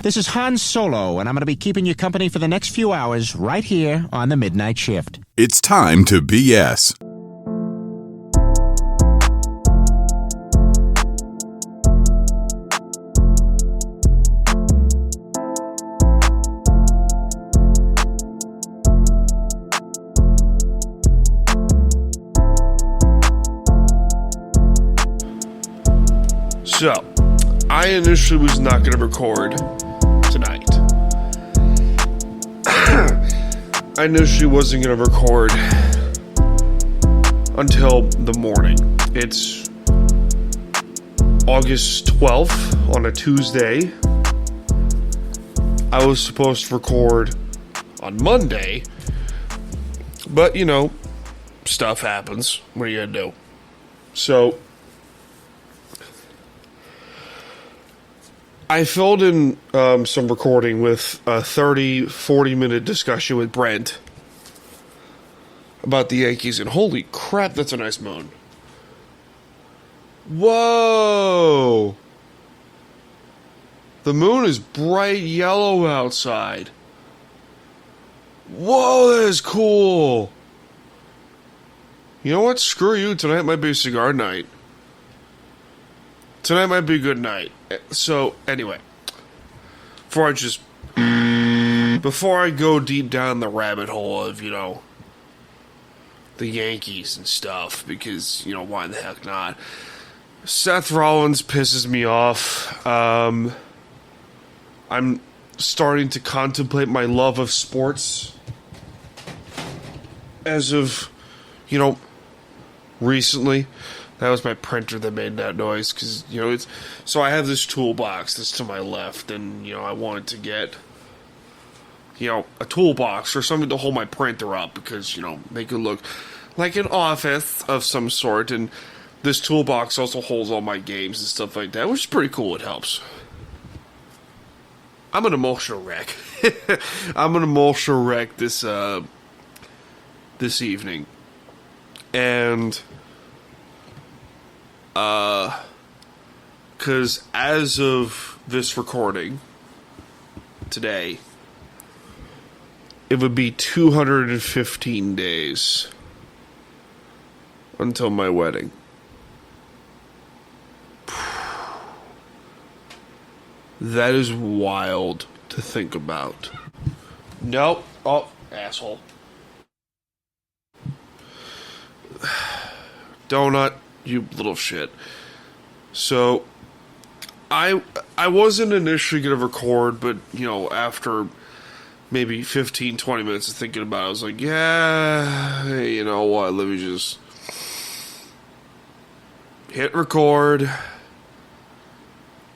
This is Han Solo, and I'm going to be keeping you company for the next few hours right here on the Midnight Shift. It's time to BS. So, I initially was not going to record tonight. I initially wasn't going to record until the morning. It's August 12th on a Tuesday. I was supposed to record on Monday, but, you know, stuff happens. What are you going to do? So, I filled in some recording with a 40-minute discussion with Brent about the Yankees, and holy crap, that's a nice moon. Whoa! The moon is bright yellow outside. Whoa, that is cool! You know what? Screw you. Tonight might be a cigar night. Tonight might be a good night. So, anyway, before I go deep down the rabbit hole of, you know, the Yankees and stuff, because, you know, why the heck not? Seth Rollins pisses me off. I'm starting to contemplate my love of sports as of, you know, recently. That was my printer that made that noise, because, you know, so I have this toolbox that's to my left, and, you know, I wanted to get, you know, a toolbox or something to hold my printer up, because, you know, make it look like an office of some sort, and this toolbox also holds all my games and stuff like that, which is pretty cool. It helps. I'm an emotional wreck. I'm an emotional wreck this evening. And because as of this recording today, it would be 215 days until my wedding. That is wild to think about. Nope. Oh, asshole. Donut. You little shit. So, I wasn't initially going to record, but, you know, after maybe 15, 20 minutes of thinking about it, I was like, yeah, hey, you know what, let me just hit record,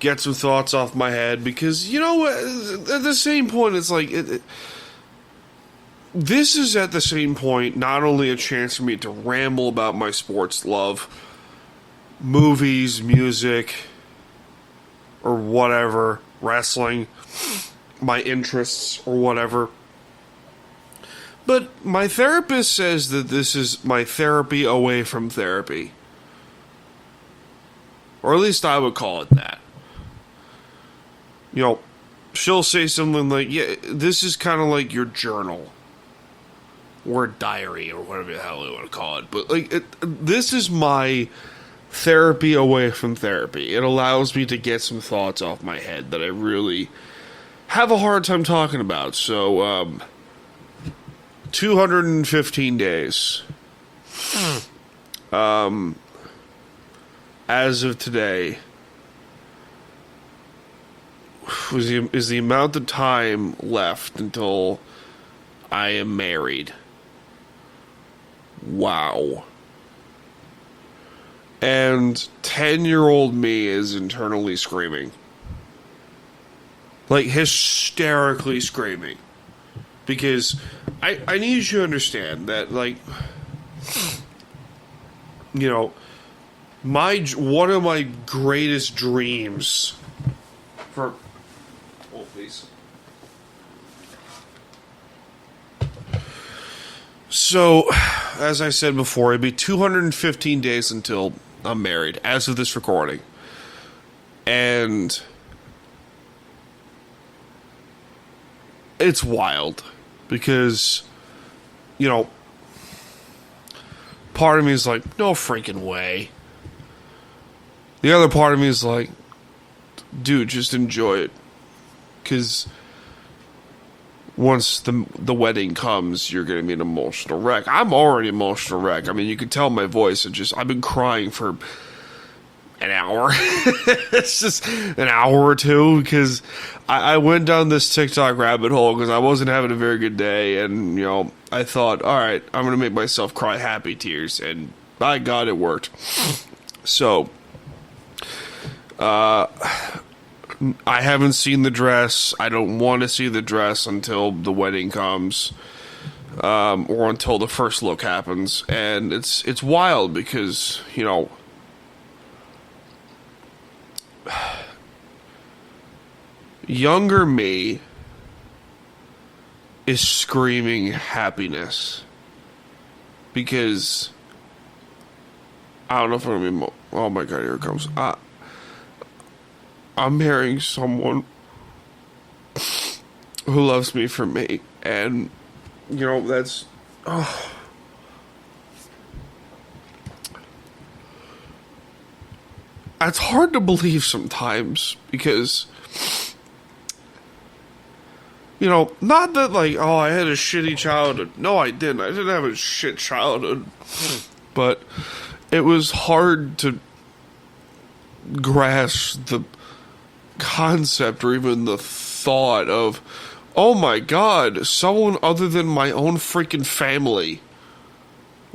get some thoughts off my head, because, you know, at the same point, it's like, this is at the same point not only a chance for me to ramble about my sports love, movies, music, or whatever, wrestling, my interests, or whatever. But my therapist says that this is my therapy away from therapy. Or at least I would call it that. You know, she'll say something like, yeah, this is kind of like your journal. Or diary, or whatever the hell you want to call it. But, like, this is my therapy away from therapy. It allows me to get some thoughts off my head that I really have a hard time talking about. So, 215 days. As of today, is the amount of time left until I am married. Wow. And 10-year-old me is internally screaming. Like, hysterically screaming. Because I need you to understand that, like, you know, one of my greatest dreams for... Oh, please. So, as I said before, it'd be 215 days until I'm married, as of this recording. And it's wild because, you know, part of me is like, no freaking way. The other part of me is like, dude, just enjoy it. Because once the wedding comes, you're going to be an emotional wreck. I'm already an emotional wreck. I mean, you can tell my voice. I've been crying for an hour. It's just an hour or two because I went down this TikTok rabbit hole because I wasn't having a very good day. And, you know, I thought, all right, I'm going to make myself cry happy tears. And by God, it worked. So, I haven't seen the dress. I don't want to see the dress until the wedding comes, or until the first look happens. And it's wild because, you know, younger me is screaming happiness because I don't know if I'm gonna be. Oh my God! Here it comes. I'm marrying someone who loves me for me, and you know that's. Oh. It's hard to believe sometimes because, you know, not that like, oh, I had a shitty childhood. No, I didn't. I didn't have a shit childhood, but it was hard to grasp the concept or even the thought of, oh my God, someone other than my own freaking family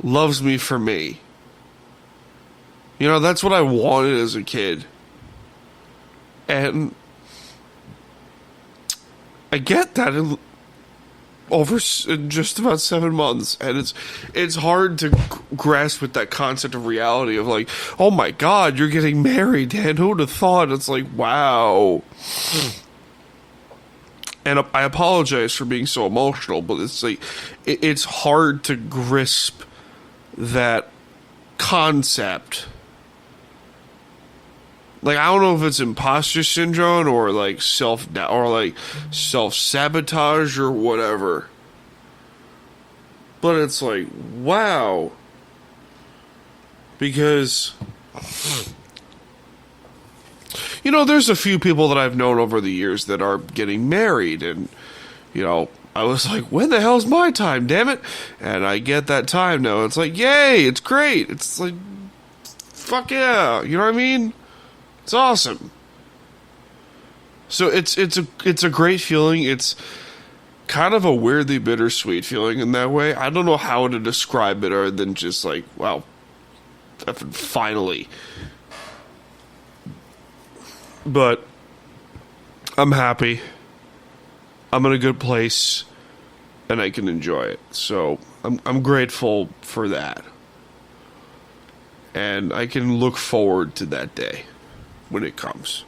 loves me for me. You know, that's what I wanted as a kid. And I get that in just about 7 months. And it's hard to grasp with that concept of reality of like, oh my God, you're getting married, Dan. Who would have thought? It's like, wow. And I apologize for being so emotional, but it's like, it's hard to grasp that concept. Like, I don't know if it's imposter syndrome or like self-sabotage or whatever. But it's like, wow. Because, you know, there's a few people that I've known over the years that are getting married. And, you know, I was like, when the hell's my time, damn it? And I get that time now. It's like, yay, it's great. It's like, fuck yeah. You know what I mean? It's awesome. So it's a great feeling. It's kind of a weirdly bittersweet feeling in that way. I don't know how to describe it other than just like, wow, finally. But I'm happy. I'm in a good place, and I can enjoy it. So I'm grateful for that, and I can look forward to that day when it comes.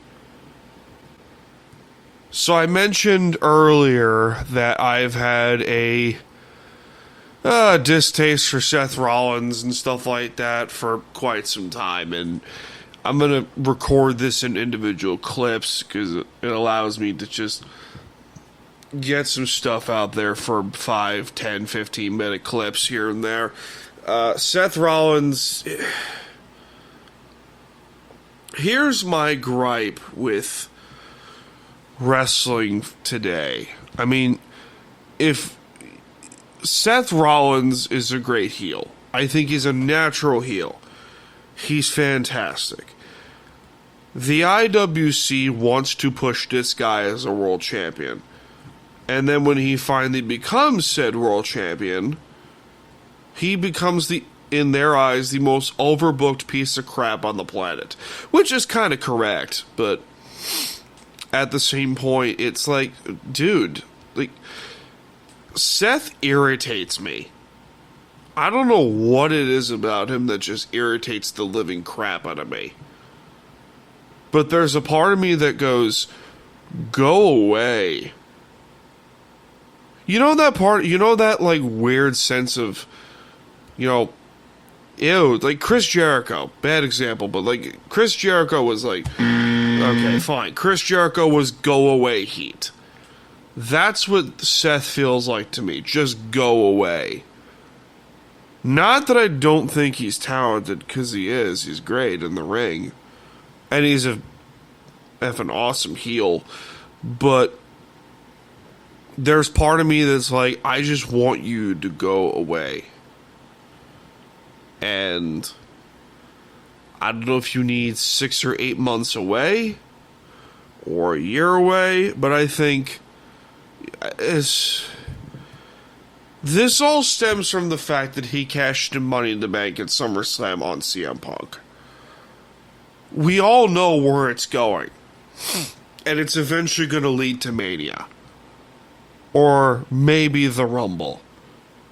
So I mentioned earlier that I've had a distaste for Seth Rollins and stuff like that for quite some time, and I'm going to record this in individual clips because it allows me to just get some stuff out there for 5, 10, 15-minute clips here and there. Seth Rollins... Here's my gripe with wrestling today. I mean, if Seth Rollins is a great heel, I think he's a natural heel. He's fantastic. The IWC wants to push this guy as a world champion. And then when he finally becomes said world champion, he becomes in their eyes, the most overbooked piece of crap on the planet. Which is kind of correct, but at the same point, it's like, dude, like, Seth irritates me. I don't know what it is about him that just irritates the living crap out of me. But there's a part of me that goes, go away. You know that part, you know that, like, weird sense of, you know, ew, like Chris Jericho, bad example, but like Chris Jericho was like, okay, fine. Chris Jericho was go away heat. That's what Seth feels like to me. Just go away. Not that I don't think he's talented, because he is. He's great in the ring. And he's an awesome heel. But there's part of me that's like, I just want you to go away. And I don't know if you need 6 or 8 months away or a year away, but I think this all stems from the fact that he cashed in Money in the Bank at SummerSlam on CM Punk. We all know where it's going. And it's eventually going to lead to Mania. Or maybe the Rumble.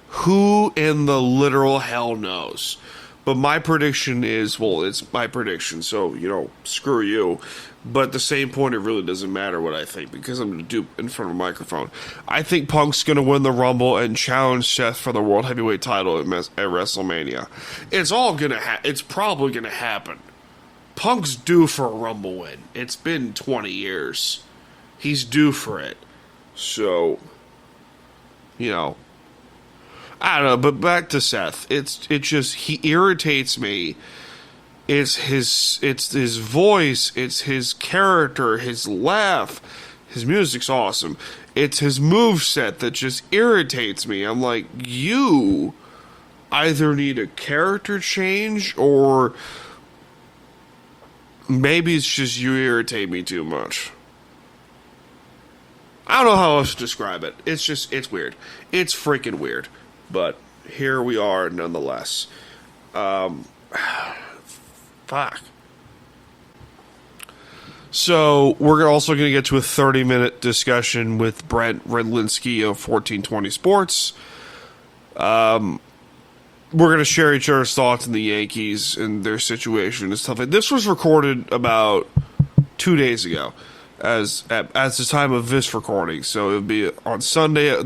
Who in the literal hell knows? But my prediction is, well, it's my prediction, so, screw you. But at the same point, it really doesn't matter what I think, because I'm going to do it in front of a microphone. I think Punk's going to win the Rumble and challenge Seth for the World Heavyweight title at WrestleMania. It's probably going to happen. Punk's due for a Rumble win. It's been 20 years. He's due for it. So, I don't know, but back to Seth. He irritates me. It's his voice, it's his character, his laugh. His music's awesome. It's his moveset that just irritates me. I'm like, you either need a character change, or maybe it's just you irritate me too much. I don't know how else to describe it. It's weird. It's freaking weird. But here we are nonetheless. Fuck. So we're also going to get to a 30-minute discussion with Brent Radlinsky of 1420 Sports. We're going to share each other's thoughts on the Yankees and their situation and stuff. This was recorded about 2 days ago, as the time of this recording. So it would be on Sunday.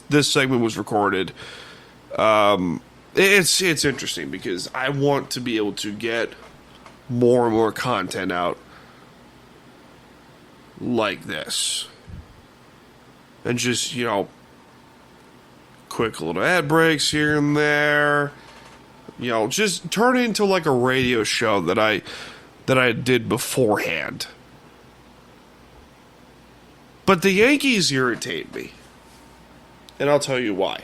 This segment was recorded. It's interesting because I want to be able to get more and more content out like this, and just quick little ad breaks here and there. Just turn it into like a radio show that I did beforehand. But the Yankees irritate me, and I'll tell you why.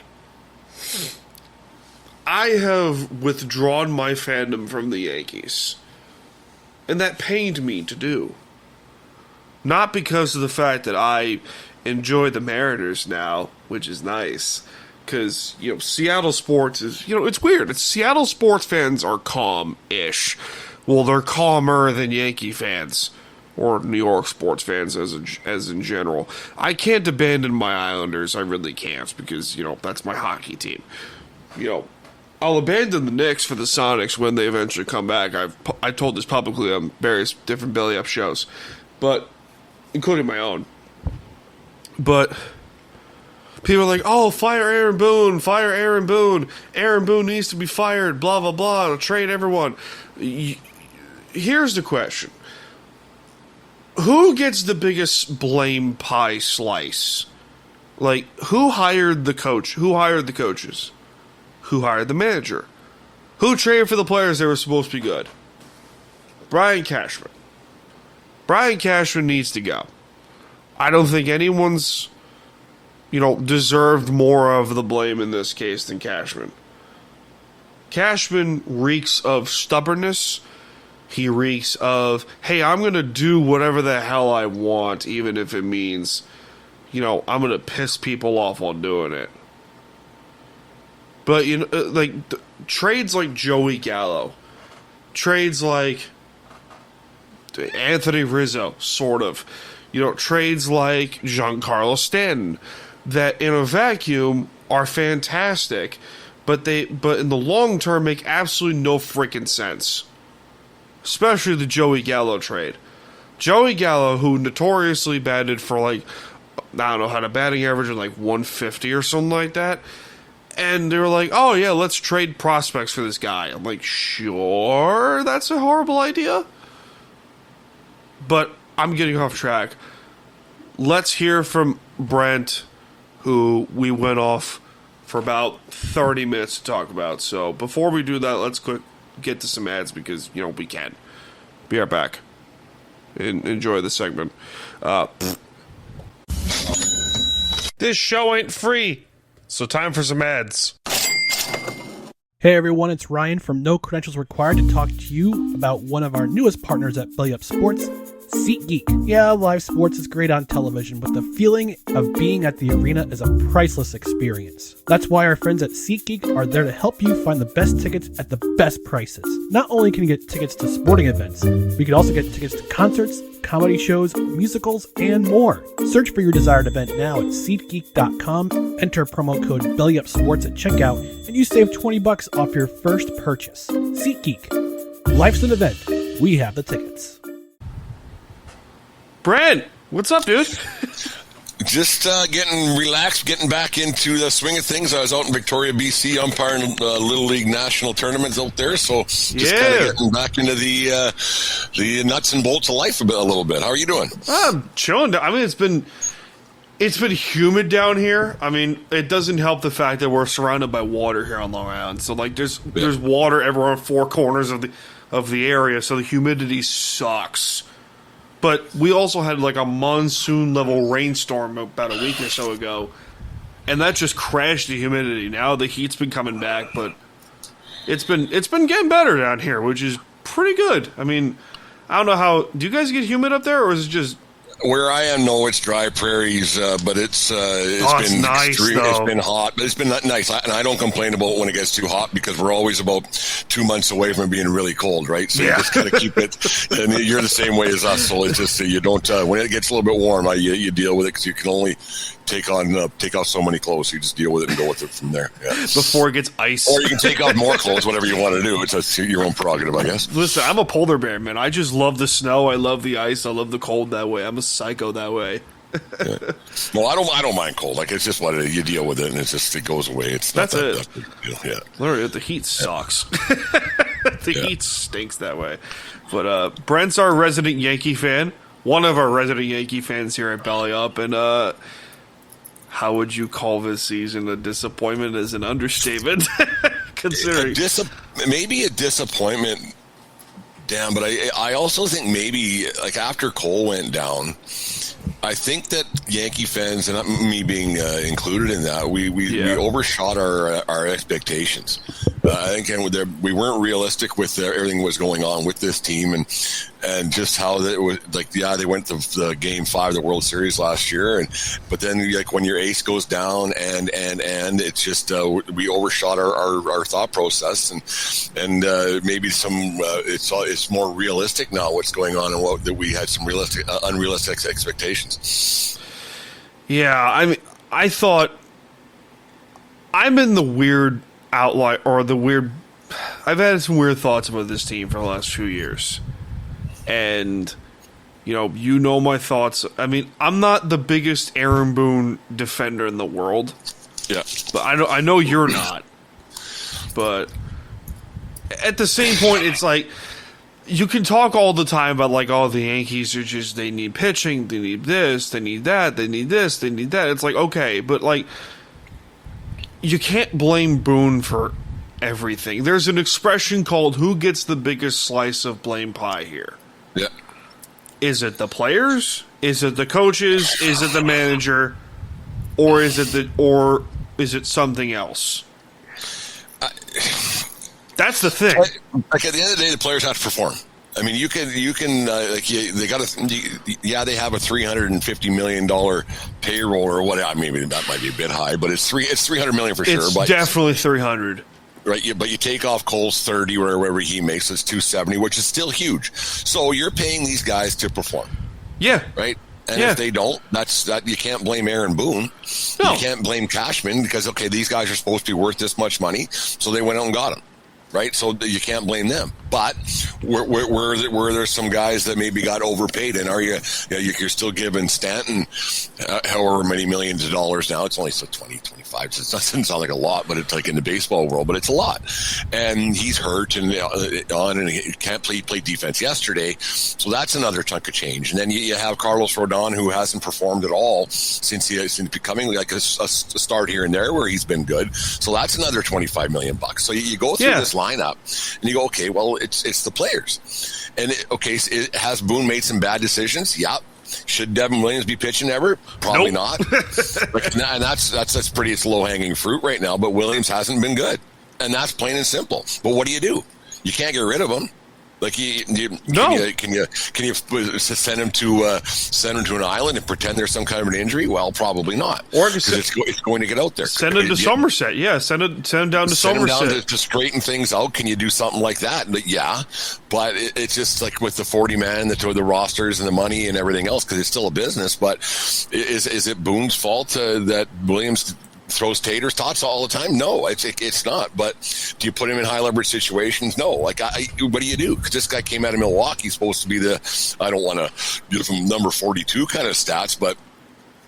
I have withdrawn my fandom from the Yankees, and that pained me to do. Not because of the fact that I enjoy the Mariners now, which is nice, because, Seattle sports is, it's weird. Seattle sports fans are calm-ish. Well, they're calmer than Yankee fans, or New York sports fans as in general. I can't abandon my Islanders, I really can't, because, that's my hockey team. I'll abandon the Knicks for the Sonics when they eventually come back. I told this publicly on various different belly up shows, but including my own. But people are like, "Oh, fire Aaron Boone! Fire Aaron Boone! Aaron Boone needs to be fired! Blah blah blah! Trade everyone." Here's the question: who gets the biggest blame pie slice? Like, who hired the coach? Who hired the coaches? Who hired the manager? Who traded for the players that were supposed to be good? Brian Cashman. Brian Cashman needs to go. I don't think anyone's, deserved more of the blame in this case than Cashman. Cashman reeks of stubbornness. He reeks of, hey, I'm going to do whatever the hell I want, even if it means, I'm going to piss people off while doing it. But, trades like Joey Gallo, trades like Anthony Rizzo, sort of, trades like Giancarlo Stanton, that in a vacuum are fantastic, but in the long term make absolutely no freaking sense. Especially the Joey Gallo trade. Joey Gallo, who notoriously batted for I don't know, had a batting average of 150 or something like that. And they were like, oh yeah, let's trade prospects for this guy. I'm like, sure, that's a horrible idea. But I'm getting off track. Let's hear from Brent, who we went off for about 30 minutes to talk about. So before we do that, let's get to some ads because, we can. Be right back. Enjoy the segment. This show ain't free, so time for some ads. Hey everyone, it's Ryan from No Credentials Required to talk to you about one of our newest partners at Belly Up Sports, SeatGeek. Yeah, live sports is great on television, but the feeling of being at the arena is a priceless experience. That's why our friends at SeatGeek are there to help you find the best tickets at the best prices. Not only can you get tickets to sporting events, but you can also get tickets to concerts, comedy shows, musicals, and more. Search for your desired event now at SeatGeek.com, enter promo code BellyUpSports at checkout, and you save $20 off your first purchase. SeatGeek. Life's an event. We have the tickets. Brent, what's up, dude? Just getting relaxed, getting back into the swing of things. I was out in Victoria, BC, umpiring Little League national tournaments out there, so just kind of getting back into the nuts and bolts of life a little bit. How are you doing? I'm chilling. I mean, it's been humid down here. I mean, it doesn't help the fact that we're surrounded by water here on Long Island. So like, there's water everywhere on four corners of the area. So the humidity sucks. But we also had like a monsoon-level rainstorm about a week or so ago, and that just crashed the humidity. Now the heat's been coming back, but it's been getting better down here, which is pretty good. I mean, I don't know how. Do you guys get humid up there, or is it just where I am? No, it's dry prairies, but it's been nice, extreme. though. It's been hot, but it's been nice. And I don't complain about when it gets too hot because we're always about 2 months away from it being really cold, right? So you just kind of keep it. And you're the same way as us. So it's just you don't when it gets a little bit warm, you deal with it because you can only take off so many clothes. You just deal with it and go with it from there. Yeah. Before it gets ice, or you can take off more clothes, whatever you want to do. It's your own prerogative, I guess. Listen, I'm a polar bear, man. I just love the snow. I love the ice. I love the cold that way. I'm a psycho that way. Yeah. Well, I don't mind cold. Like, it's just what you deal with it, and it goes away. It's not that big deal. Yeah. Literally, the heat sucks. The heat stinks that way. But Brent's our resident Yankee fan. One of our resident Yankee fans here at Belly Up, and how would you call this season? A disappointment is an understatement, considering. Maybe a disappointment, damn, but I also think maybe, like, after Cole went down, I think that Yankee fans, and me being included in that, we overshot our expectations. I think we weren't realistic with everything that was going on with this team, and just how that was like. Yeah, they went to the Game 5 of the World Series last year, but then like when your ace goes down, and it's just we overshot our thought process, and maybe it's more realistic now what's going on, and that we had some unrealistic expectations. Yeah, I mean, I thought I'm in the weird outlier, or the weird. I've had some weird thoughts about this team for the last few years, and you know my thoughts. I mean, I'm not the biggest Aaron Boone defender in the world. Yeah, but I know you're not. But at the same point, it's like you can talk all the time about like, oh, the Yankees are just, they need pitching, they need this, they need that, they need this, they need that. It's like, okay, but like, you can't blame Boone for everything. There's an expression called "who gets the biggest slice of blame pie" here. Yeah. Is it the players? Is it the coaches? Is it the manager? Or is it something else? That's the thing. Like, at the end of the day, the players have to perform. I mean, you can they got they have a $350 million payroll or whatever. Maybe that might be a bit high, but it's $300 million for sure. It's definitely 300. Right, but you take off Cole's 30 or whatever he makes, it's 270, which is still huge. So you're paying these guys to perform. Yeah. Right? And if they don't, that you can't blame Aaron Boone. No. You can't blame Cashman because, okay, these guys are supposed to be worth this much money, so they went out and got him. right? So you can't blame them. But were there some guys that maybe got overpaid? And you're still giving Stanton however many millions of dollars now? It's only 20, 25. It doesn't sound like a lot, but it's like in the baseball world, but it's a lot. And he's hurt and he can't play defense yesterday. So that's another chunk of change. And then you have Carlos Rodon, who hasn't performed at all since becoming like a start here and there where he's been good. So that's another $25 million. So you go through this lineup and you go, okay, well, it's the players. And has Boone made some bad decisions? Yep. Should Devin Williams be pitching ever? Probably not. And that's pretty, it's low hanging fruit right now, but Williams hasn't been good. And that's plain and simple. But what do? You can't get rid of him. Like can you send him to an island and pretend there's some kind of an injury? Well, probably not. Or it's going to get out there. Send him to Somerset. Yeah, send him down to Somerset. Send him down to straighten things out. Can you do something like that? But it's just like with the 40-man, the rosters and the money and everything else, because it's still a business. But is it Boone's fault that Williams throws taters tots all the time? No, it's not. But do you put him in high leverage situations? No. What do you do? Because this guy came out of Milwaukee, he's supposed to be I don't want to give him number 42 kind of stats, but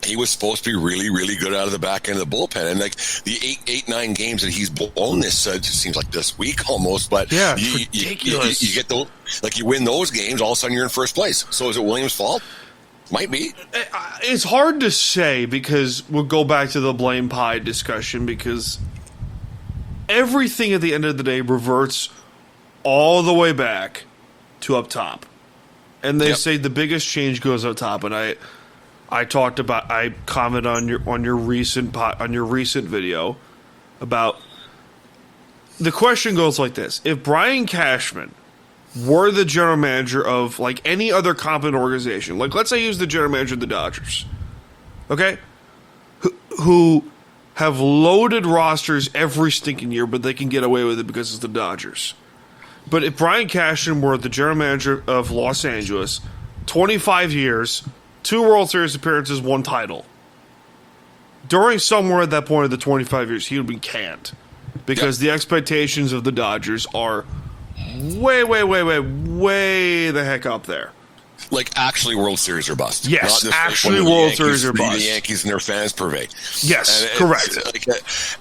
he was supposed to be really, really good out of the back end of the bullpen. And like the 9 games that he's blown this, it seems like this week almost. But yeah, you get those, you win those games, all of a sudden you're in first place. So is it Williams' fault? Might be. It's hard to say, because we'll go back to the blame pie discussion, because everything at the end of the day reverts all the way back to up top. And they say the biggest change goes up top. And I comment on your recent video about the question goes like this: if Brian Cashman were the general manager of like any other competent organization, like let's say he was the general manager of the Dodgers, okay, who have loaded rosters every stinking year, but they can get away with it because it's the Dodgers. But if Brian Cashman were the general manager of Los Angeles, 25 years, 2 World Series appearances, 1 title, during somewhere at that point of the 25 years, he would be canned, because the expectations of the Dodgers are way the heck up there. Like actually World Series or bust. Yes, actually World Series or bust. The Yankees and their fans purvey. Yes, correct.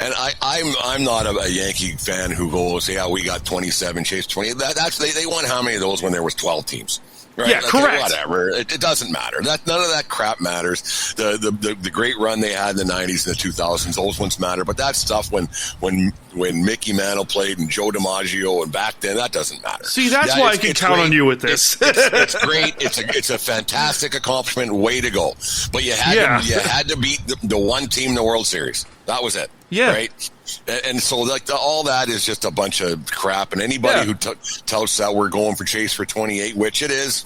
And I'm not a Yankee fan who goes, we got 27, chase 20. They won how many of those when there was 12 teams? Right? Yeah, correct. Whatever. It doesn't matter. None of that crap matters. The great run they had in the 90s and the 2000s, those ones matter. But that stuff when Mickey Mantle played and Joe DiMaggio and back then, that doesn't matter. See, that's why I can count on you with this. It's great. It's a fantastic accomplishment. Way to go. But you had to beat the one team in the World Series. That was it. Yeah. Right? And so all that is just a bunch of crap. And anybody who tells that we're going for Chase for 28, which it is.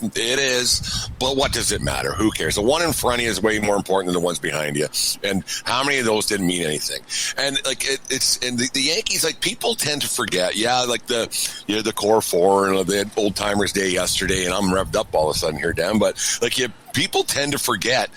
But what does it matter? Who cares? The one in front of you is way more important than the ones behind you. And how many of those didn't mean anything? And the Yankees, people tend to forget. The core 4 and the old timers day yesterday, and I'm revved up all of a sudden here, Dan. But people tend to forget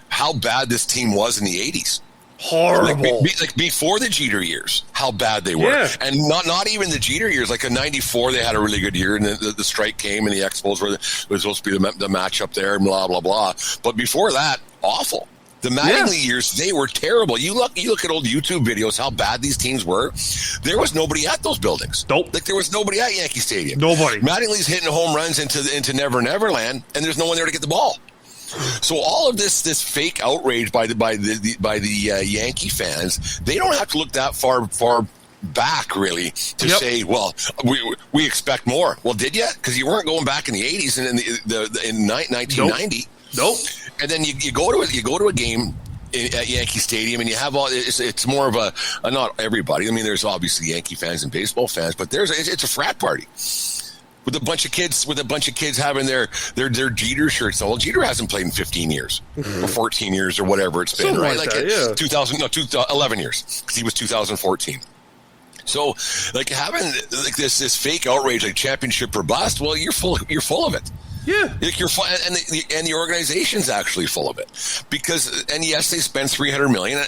how bad this team was in the 80s. Horrible. Before the Jeter years, how bad they were. And not even the Jeter years. Like in 94, they had a really good year, and the strike came, and the Expos was supposed to be the matchup there, and blah, blah, blah. But before that, awful. The Mattingly years, they were terrible. You look at old YouTube videos, how bad these teams were. There was nobody at those buildings. Nope. There was nobody at Yankee Stadium. Nobody. Mattingly's hitting home runs into Never Never Land, and there's no one there to get the ball. So all of this fake outrage by the Yankee fans, they don't have to look that far back really to say, well, we expect more. Well, did you? Because you weren't going back in the 80s and in 1990. Nope. And then you go to a game at Yankee Stadium, and you have it's more of a not everybody. I mean, there's obviously Yankee fans and baseball fans, but it's a frat party. With a bunch of kids having their Jeter shirts. Well, Jeter hasn't played in 15 years or 14 years or whatever it's been, right? 11 years, because he was 2014. So, having this fake outrage, like championship or bust. Well, you're full of it. Yeah. Like and the organization's actually full of it and yes, they spend $300 million.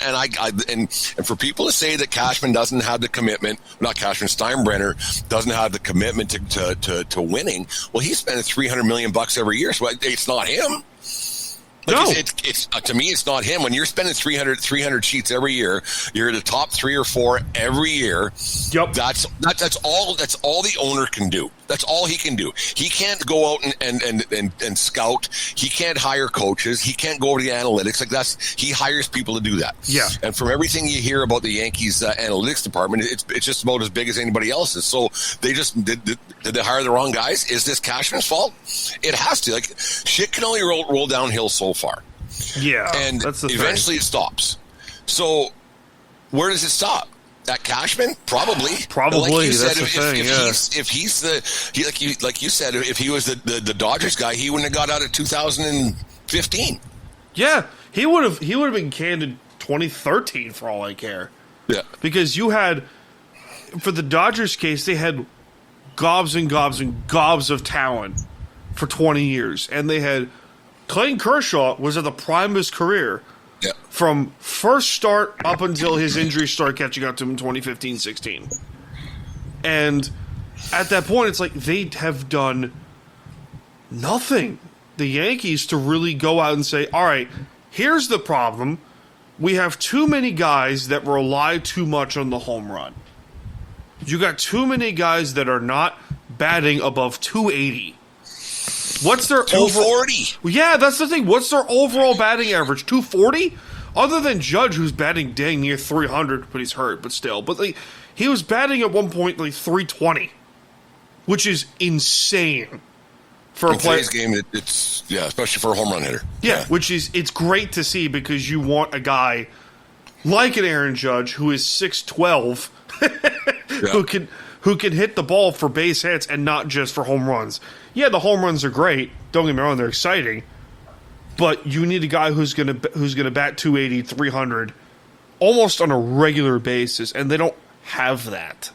And for people to say that Cashman doesn't have the commitment, not Cashman, Steinbrenner doesn't have the commitment to winning. Well, he's spending $300 million every year, so it's not him. No, it's to me, it's not him. When you're spending 300 sheets every year, you're the top 3 or 4 every year. Yep. That's all the owner can do. That's all he can do. He can't go out and scout. He can't hire coaches. He can't go over the analytics. He hires people to do that. Yeah. And from everything you hear about the Yankees analytics department, it's just about as big as anybody else's. So they just did they hire the wrong guys? Is this Cashman's fault? It has to. Like, shit can only roll downhill so far. Yeah. And that's the eventually thing. It stops. So where does it stop? At Cashman? Probably. Probably. Like you said, that's the thing, yeah. If he's like you said, if he was the Dodgers guy, he wouldn't have got out of 2015. Yeah. He would have been canned in 2013 for all I care. Yeah. Because you had, for the Dodgers case, they had gobs and gobs and gobs of talent for 20 years. And they had, Clayton Kershaw was at the prime of his career. Yeah. From first start up until his injuries started catching up to him in 2015-16. And at that point, it's like they have done nothing, the Yankees, to really go out and say, all right, here's the problem. We have too many guys that rely too much on the home run. You got too many guys that are not batting above 280. What's their 240? Yeah, that's the thing. What's their overall batting average? 240? Other than Judge, who's batting dang near 300, but he's hurt, but still. But he was batting at one point 320, which is insane for a player. Today's game, it's especially for a home run hitter. Yeah, which is, it's great to see, because you want a guy like an Aaron Judge who is 6'12", who can hit the ball for base hits and not just for home runs. Yeah, the home runs are great. Don't get me wrong, they're exciting. But you need a guy who's gonna bat 280, 300 almost on a regular basis, and they don't have that.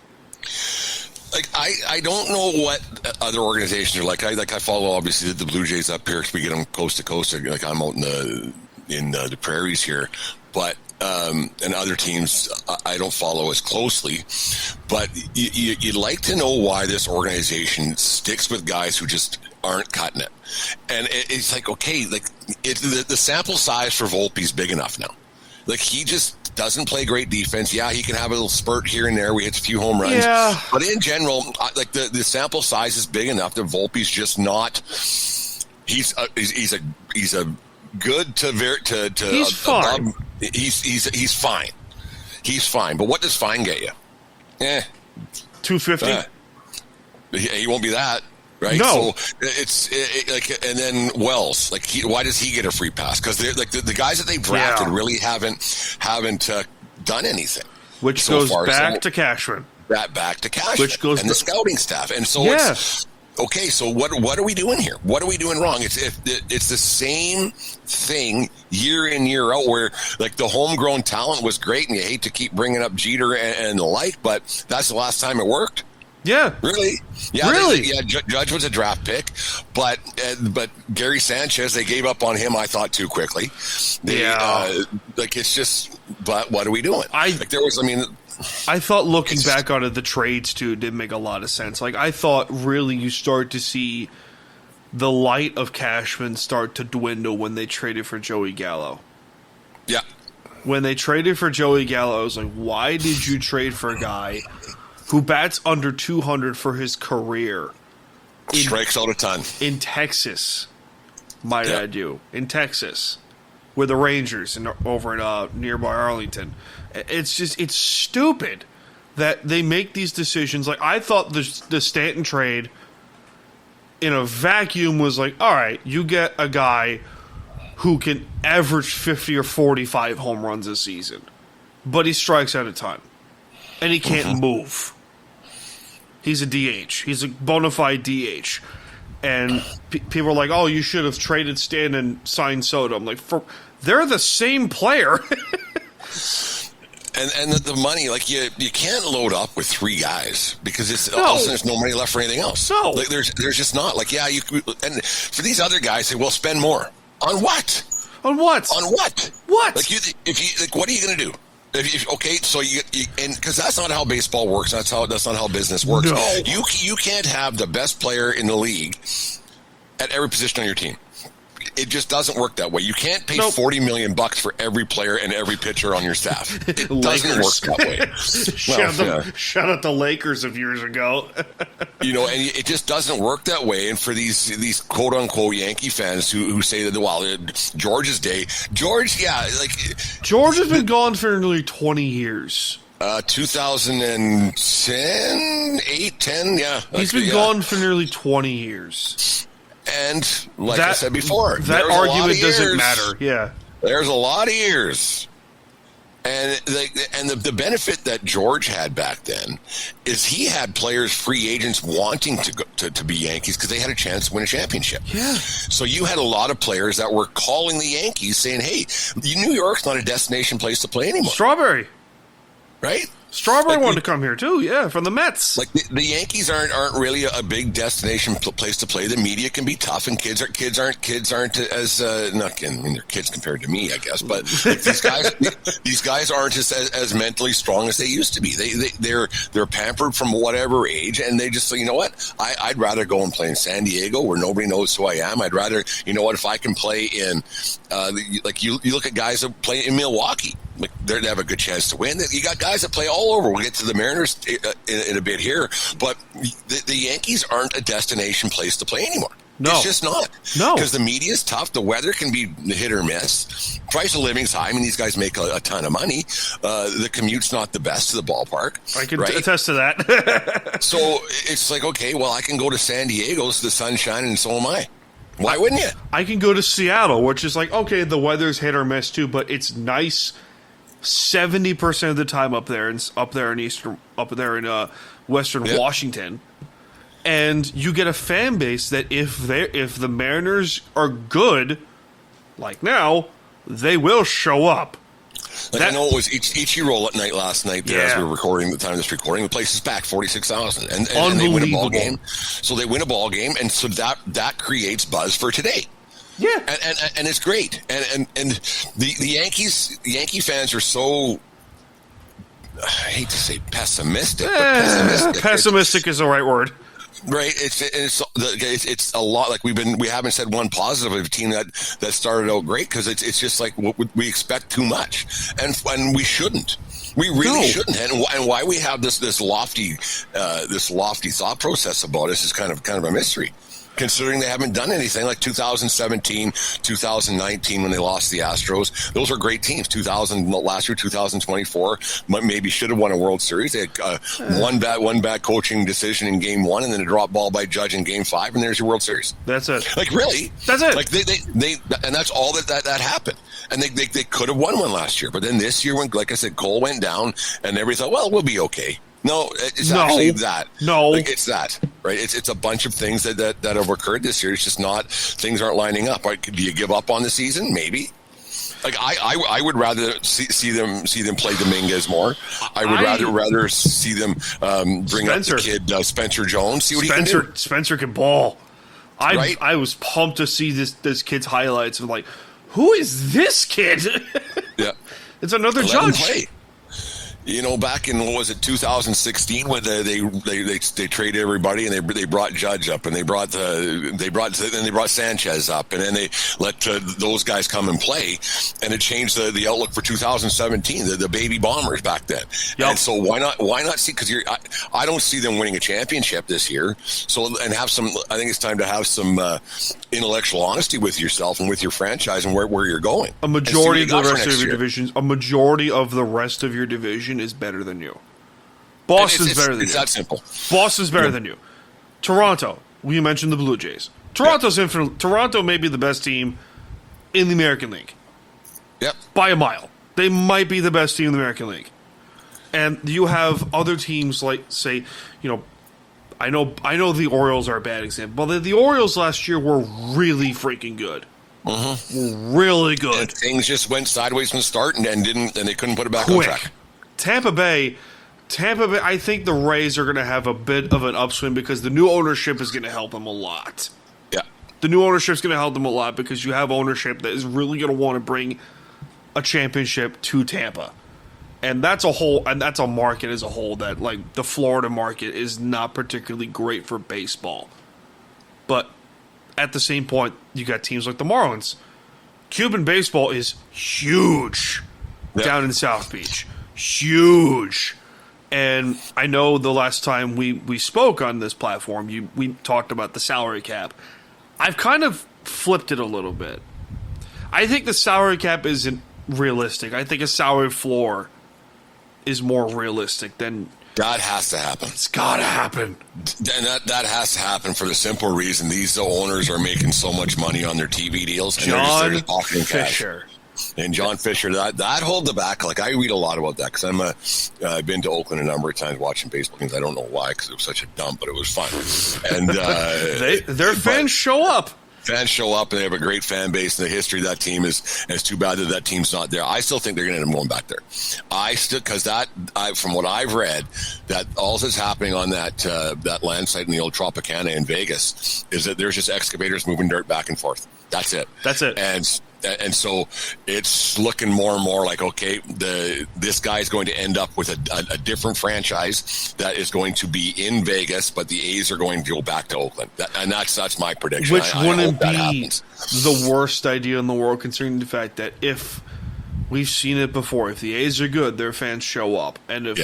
Like, I don't know what other organizations are like. I follow, obviously, the Blue Jays up here because we get them coast to coast. Like, I'm out in the prairies here, but and other teams I don't follow as closely. But you'd like to know why this organization sticks with guys who just aren't cutting it. And it's like, okay, like the sample size for Volpe's big enough now. Like, he just doesn't play great defense. Yeah, he can have a little spurt here and there. We hit a few home runs. Yeah. But in general, like the sample size is big enough that Volpe's just not. He's a good to he's fine. Above, he's fine. He's fine. But what does fine get you? 250. He won't be that. Right? No. So it's like, and then Wells, like, why does he get a free pass? Because they're like the guys that they drafted really haven't done anything. Which so goes far. back to Cashman. Back to Cashman. Which goes and the scouting staff. And so it's okay. So what are we doing here? What are we doing wrong? It's the same thing year in, year out, where like the homegrown talent was great, and you hate to keep bringing up Jeter and the like, but that's the last time it worked. Yeah. Really? Yeah. Really? Judge was a draft pick, but Gary Sanchez, they gave up on him, I thought, too quickly. Like, it's just, but what are we doing? I thought looking back on it, the trades, too, didn't make a lot of sense. Like, I thought really you start to see the light of Cashman start to dwindle when they traded for Joey Gallo. Yeah. When they traded for Joey Gallo, I was like, why did you trade for a guy who bats under 200 for his career? Strikes out a ton. In Texas, might I do. In Texas, with the Rangers and over in nearby Arlington. It's just, it's stupid that they make these decisions. Like, I thought the Stanton trade in a vacuum was like, all right, you get a guy who can average 50 or 45 home runs a season, but he strikes out a ton, and he can't move. He's a DH. He's a bona fide DH. And people are like, oh, you should have traded Stan and signed Soto. I'm like, they're the same player. And the money, like you can't load up with 3 guys because all of a sudden there's no money left for anything else. No, like, there's just not. Like, yeah, and for these other guys, say, well, spend more on what? On what? On what? What? Like, what are you going to do? Okay, so and because that's not how baseball works. That's not how business works. No. You can't have the best player in the league at every position on your team. It just doesn't work that way. You can't pay $40 million for every player and every pitcher on your staff. It doesn't work that way. Shout out the Lakers of years ago. And it just doesn't work that way. And for these quote unquote Yankee fans who say that, well, George's day, George has been gone for nearly 20 years. 2010, 8, 10, yeah. He's been gone for nearly 20 years. And I said before, that argument doesn't matter. Yeah, there's a lot of years, and the benefit that George had back then is he had players, free agents, wanting to be Yankees because they had a chance to win a championship. Yeah. So you had a lot of players that were calling the Yankees saying, "Hey, New York's not a destination place to play anymore." Strawberry, right? Wanted to come here too, yeah, from the Mets. Like the Yankees aren't really a big destination place to play. The media can be tough, and kids aren't as not. I mean, they're kids compared to me, I guess. But these guys aren't as mentally strong as they used to be. They're pampered from whatever age, and they just say, you know what, I'd rather go and play in San Diego where nobody knows who I am. I'd rather, you know what, if I can play in you look at guys that play in Milwaukee. Like they have a good chance to win. You got guys that play all over. We'll get to the Mariners in a bit here, but the Yankees aren't a destination place to play anymore. No. It's just not. No. Because the media is tough. The weather can be hit or miss. Price of living's high. I mean, these guys make a ton of money. The commute's not the best to the ballpark. I can attest to that. So it's like, okay, well, I can go to San Diego, so the sun's shining, and so am I. Why wouldn't you? I can go to Seattle, which is like, okay, the weather's hit or miss too, but it's nice 70% of the time up there in Western Washington. And you get a fan base that if the Mariners are good, like now, they will show up. I know it was Ichiro night last night there as we were recording, the time of this recording. The place is packed, 46,000. And they win a ball game. So they win a ball game, and so that creates buzz for today. Yeah. And it's great. And the Yankee fans are so, I hate to say pessimistic, but pessimistic is the right word. Right, it's a lot. Like we haven't said one positive of a team that started out great because it's just like we expect too much, and we shouldn't. We really shouldn't. And why we have this lofty thought process about us is kind of a mystery. Considering they haven't done anything like 2017, 2019 when they lost the Astros. Those are great teams. Last year, 2024, maybe should have won a World Series. They had one bad coaching decision in Game 1 and then a drop ball by Judge in Game 5, and there's your World Series. That's it. Like, really? That's it. Like, they and that's all that happened. And they could have won one last year. But then this year, when, like I said, Cole went down, and everybody thought, well, we'll be okay. No, it's actually that. No. Like, it's that, right? It's a bunch of things that have occurred this year. It's just not, things aren't lining up. Right? Do you give up on the season? Maybe. Like, I would rather see them play Dominguez more. I would rather see them bring up the kid Spencer Jones. See what he can do. Spencer can ball. Right? I was pumped to see this kid's highlights. I'm like, who is this kid? Yeah. It's another Let Judge. him play. You know, back in, 2016 when they traded everybody and they brought Judge up and they brought Sanchez up and then they let those guys come and play, and it changed the outlook for 2017. The baby bombers back then. Yep. And so why not see? Because I don't see them winning a championship this year. So and have some. I think it's time to have some intellectual honesty with yourself and with your franchise and where you're going. A majority of the rest of your divisions. A majority of the rest of your division is better than you. Boston's better than you. It's that simple. Boston's better than you. Toronto, we mentioned the Blue Jays. Toronto may be the best team in the American League. Yep. By a mile. They might be the best team in the American League. And you have other teams like, say, I know the Orioles are a bad example, but the Orioles last year were really freaking good. Mm-hmm. Really good. And things just went sideways from the start and they couldn't put it back on track. Tampa Bay, I think the Rays are going to have a bit of an upswing because the new ownership is going to help them a lot. Yeah. The new ownership is going to help them a lot because you have ownership that is really going to want to bring a championship to Tampa. And that's a market as a whole that, like, the Florida market is not particularly great for baseball. But at the same point, you got teams like the Marlins. Cuban baseball is huge down in South Beach. Huge. And I know the last time we spoke on this platform, we talked about the salary cap. I've kind of flipped it a little bit. I think the salary cap isn't realistic. I think a salary floor is more realistic than... That has to happen. It's got to happen. And that has to happen for the simple reason these owners are making so much money on their TV deals. And John they're just offering Fisher. Cash. And John Fisher, that hold the back. Like, I read a lot about that because I've been to Oakland a number of times watching baseball games. I don't know why, because it was such a dump, but it was fun. And their fans show up. Fans show up and they have a great fan base, and the history of that team is too bad that team's not there. I still think they're going to end up going back there. Because from what I've read, that all that's happening on that land site in the old Tropicana in Vegas is that there's just excavators moving dirt back and forth. That's it. And so it's looking more and more like, okay, this guy is going to end up with a different franchise that is going to be in Vegas, but the A's are going to go back to Oakland. That's my prediction. Which wouldn't be the worst idea in the world, considering the fact that if we've seen it before, if the A's are good, their fans show up. And if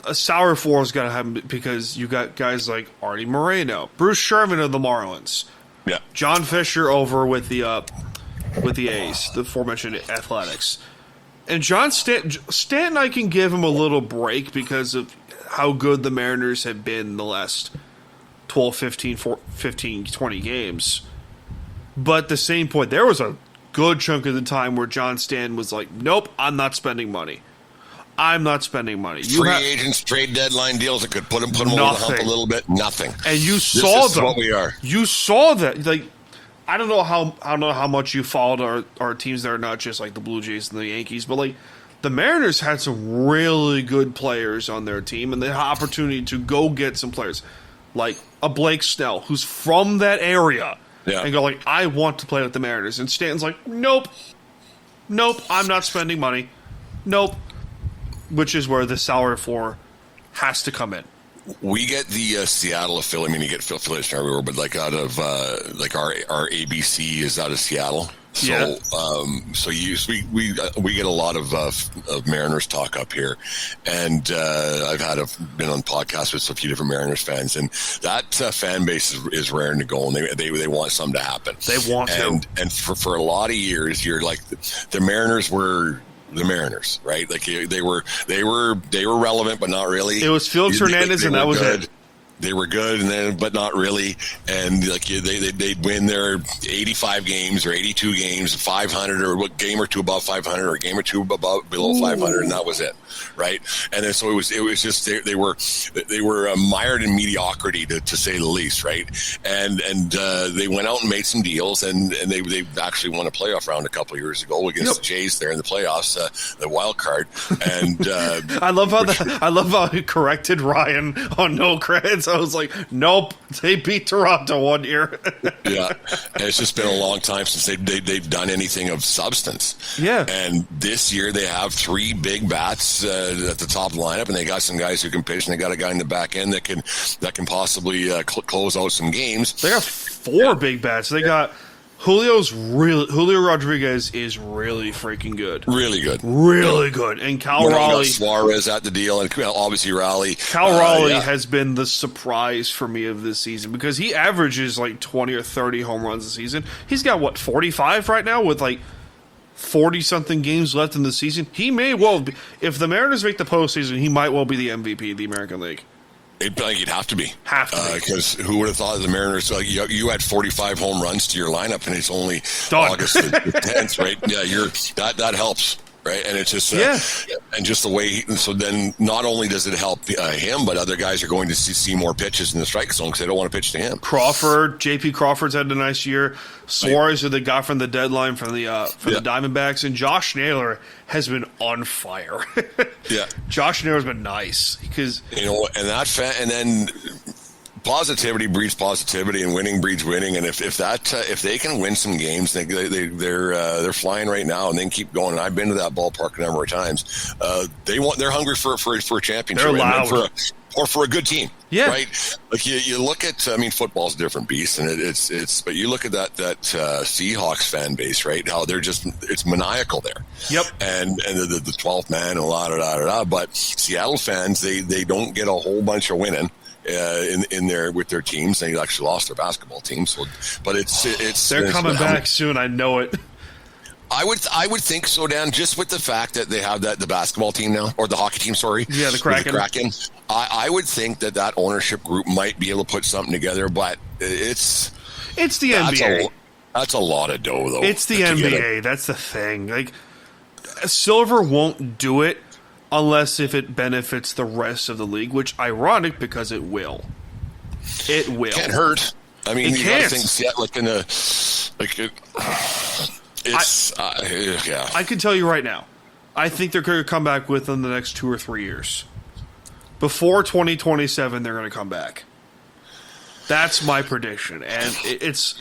a sour floor is going to happen because you got guys like Artie Moreno, Bruce Sherman of the Marlins, John Fisher over with the A's, the aforementioned Athletics. And John Stanton, I can give him a little break because of how good the Mariners have been the last 12, 15, 20 games. But at the same point, there was a good chunk of the time where John Stanton was like, nope, I'm not spending money. I'm not spending money. Free agents, trade deadline deals that could put them over the hump a little bit. Nothing. And you saw them. What we are. You saw that. Like, I don't know how much you followed our teams that are not just like the Blue Jays and the Yankees, but like the Mariners had some really good players on their team, and they had opportunity to go get some players like a Blake Snell, who's from that area, and go like, I want to play with the Mariners. And Stanton's like, nope, I'm not spending money, nope. Which is where the salary floor has to come in. We get the Seattle affiliate. I mean, you get affiliates everywhere, but like out of like our ABC is out of Seattle. So we get a lot of Mariners talk up here, and I've been on podcasts with a few different Mariners fans, and that fan base is raring to go, and they want something to happen. They want to, and for a lot of years, you're like the Mariners were the Mariners, right? Like they were relevant, but not really. It was Felix Hernandez, and that was good. it. They were good, but not really. And like they'd win their 85 games or 82 games, 500 or a game or two above 500 or a game or two below 500, and that was it, right? And then so it was just they were mired in mediocrity to say the least, right? And they went out and made some deals, and they actually won a playoff round a couple of years ago against the Jays there in the playoffs, the wild card. And I love how he corrected Ryan on no credits. I was like, nope, they beat Toronto one year. Yeah, and it's just been a long time since they've done anything of substance. Yeah, and this year they have three big bats at the top of the lineup, and they got some guys who can pitch, and they got a guy in the back end that can possibly close out some games. They got four big bats. They got Julio Rodriguez is really freaking good. Really good. And Cal Raleigh. Suarez at the deal, and obviously Raleigh. Cal Raleigh has been the surprise for me of this season because he averages like 20 or 30 home runs a season. He's got, 45 right now with like 40-something games left in the season. He may well be, if the Mariners make the postseason, he might well be the MVP of the American League. I think he'd have to be. Because who would have thought the Mariners, you had 45 home runs to your lineup, and it's only Done. August the 10th, right? Yeah, that helps. right? And it's just and just the way. So then, not only does it help him, but other guys are going to see more pitches in the strike zone because they don't want to pitch to him. J.P. Crawford's had a nice year. Suarez, who they got from the deadline from the Diamondbacks, and Josh Naylor has been on fire. Josh Naylor's been nice because and then. Positivity breeds positivity, and winning breeds winning. And if they can win some games, they're flying right now, and they can keep going. And I've been to that ballpark a number of times. They're hungry for a championship. They're loud. For a good team, right? Like you look at, football's a different beast, and but you look at that Seahawks fan base, right? How it's maniacal there. Yep. And the 12th man and but Seattle fans, they don't get a whole bunch of winning. With their teams, they actually lost their basketball team. So, but they're coming back soon. I know it. I would think so, Dan. Just with the fact that they have the basketball team now, or the hockey team, sorry, the Kraken. I would think that ownership group might be able to put something together. But it's the NBA. That's a lot of dough, though. It's the NBA. That's the thing. Like, Silver won't do it. Unless if it benefits the rest of the league, which ironic because it will. It will. Can't hurt. I mean, you got to think like in the I can tell you right now, I think they're going to come back within the next 2 or 3 years. Before 2027, they're going to come back. That's my prediction, and it's.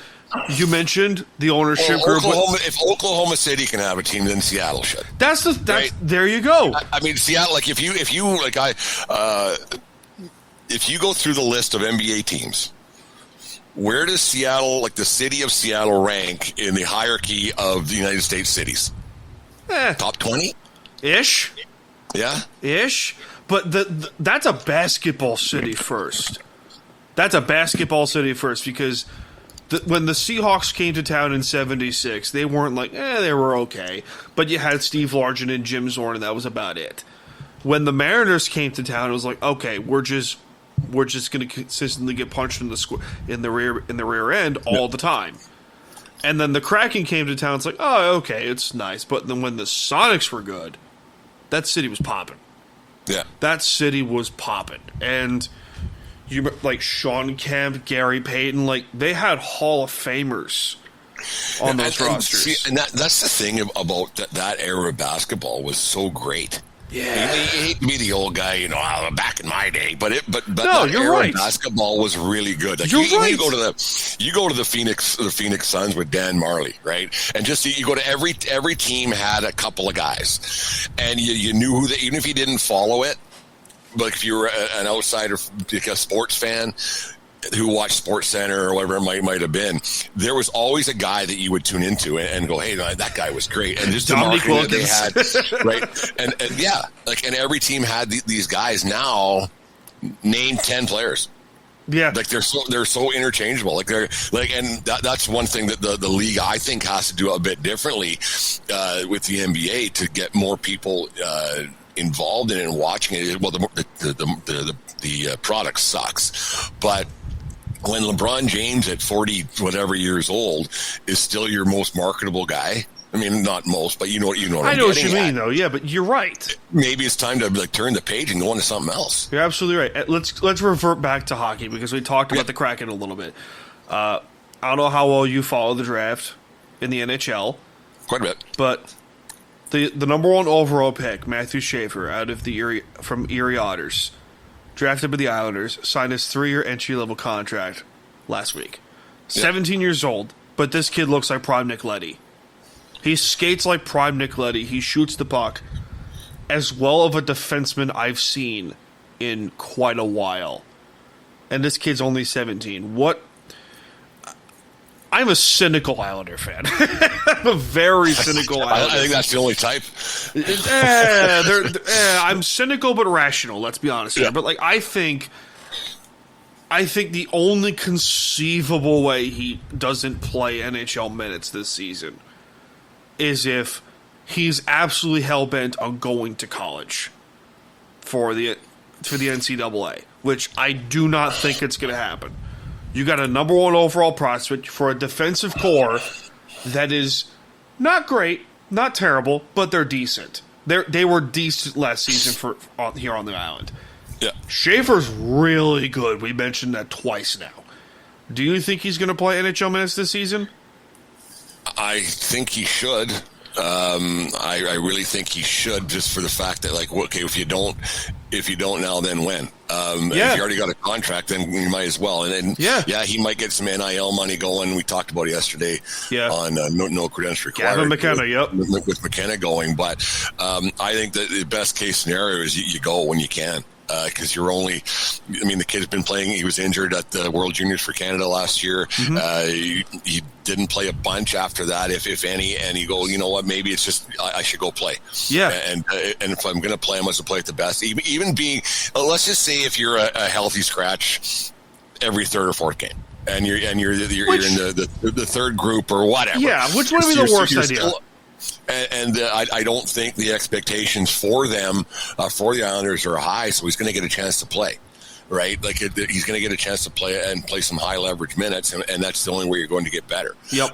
You mentioned the ownership group. If Oklahoma City can have a team, then Seattle should. Right? There you go. I mean, Seattle. Like if you go through the list of NBA teams, where does Seattle, like the city of Seattle, rank in the hierarchy of the United States cities? Top 20 ish. Yeah, ish. But that's a basketball city first. That's a basketball city first because. When the Seahawks came to town in '76, they weren't like, they were okay. But you had Steve Largent and Jim Zorn, and that was about it. When the Mariners came to town, it was like, okay, we're just going to consistently get punched in the rear end all the time. And then the Kraken came to town. It's like, oh, okay, it's nice. But then when the Sonics were good, that city was popping. Yeah, that city was popping, and. You like Sean Kemp, Gary Payton, like they had Hall of Famers on those rosters. And that's the thing about that era of basketball was so great. Yeah, you hate to be the old guy, back in my day, but no, you're right. Basketball was really good. Like you're right. You go to the Phoenix Suns with Dan Marley, right? And just you go to every team had a couple of guys, and you knew who even if you didn't follow it. But if you were an outsider, like a sports fan who watched Sports Center or whatever it might have been, there was always a guy that you would tune into and go, "Hey, that guy was great." And just the marketing that they had, right? And and every team had these guys. Now, name 10 players. Yeah, like they're so interchangeable. And that's one thing that the league I think has to do a bit differently with the NBA to get more people. Involved in it and watching it. Well, the product sucks, but when LeBron James at 40 whatever years old is still your most marketable guy, I mean, not most, but you know what I know what you mean, though. Yeah, but you're right. Maybe it's time to turn the page and go on to something else. You're absolutely right. Let's revert back to hockey because we talked about the Kraken a little bit. I don't know how well you follow the draft in the NHL. Quite a bit, but. The number 1 overall pick, Matthew Schaefer, out of from Erie Otters, drafted by the Islanders, signed his 3-year entry-level contract last week. 17 years old, but this kid looks like prime Nick Leddy. He skates like prime Nick Leddy. He shoots the puck as well of a defenseman I've seen in quite a while. And this kid's only 17. I'm a cynical Islander fan. I'm a very cynical Islander I think that's the only type. I'm cynical but rational, let's be honest here. But I think the only conceivable way he doesn't play NHL minutes this season is if he's absolutely hell-bent on going to college for the NCAA, which I do not think it's going to happen. You got a number 1 overall prospect for a defensive core that is not great, not terrible, but they're decent. They were decent last season here on the island. Yeah. Schaefer's really good. We mentioned that twice now. Do you think he's going to play NHL minutes this season? I think he should. I really think he should, just for the fact that, like, okay, if you don't now, then when? If you already got a contract, then you might as well. And he might get some NIL money going. We talked about it yesterday on no credentials required. Gavin McKenna, with McKenna going. But I think that the best case scenario is you go when you can. Because you're only, I mean, the kid's been playing. He was injured at the World Juniors for Canada last year. Mm-hmm. He didn't play a bunch after that, if any. And you go, you know what? Maybe it's just I should go play. Yeah. And if I'm going to play, I must play at the best. Even being, let's just say, if you're a healthy scratch every third or fourth game, and you're in the third group or whatever. Yeah, which would be the worst idea. And I don't think the expectations for them, for the Islanders, are high. So he's going to get a chance to play, right? Like he's going to get a chance to play some high leverage minutes, and that's the only way you're going to get better. Yep.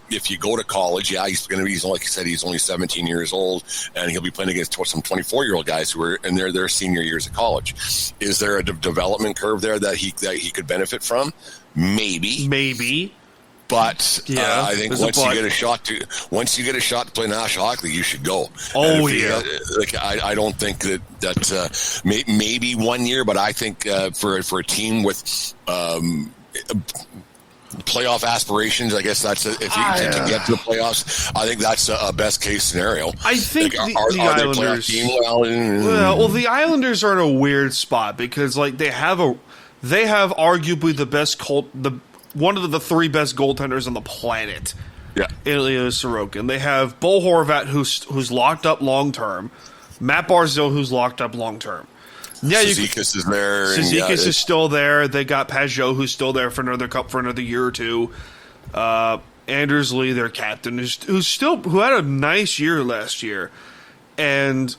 If you go to college, he's going to be, like I said, he's only 17 years old, and he'll be playing against some 24-year-old guys who are in their senior years of college. Is there a development curve there that he could benefit from? Maybe. But I think once you get a shot to play National Hockey League, you should go. I don't think that maybe 1 year, but I think for a team with playoff aspirations, I guess that's if you can get to the playoffs. I think that's a best case scenario. I think the Islanders. The Islanders are in a weird spot because they have arguably the best one of the three best goaltenders on the planet. Yeah. Ilya Sorokin. They have Bo Horvat, who's locked up long term. Matt Barzal, who's locked up long term. Yeah, Cizikas is there. Cizikas is still there. They got Pajot, who's still there for another year or two. Anders Lee, their captain, who had a nice year last year. And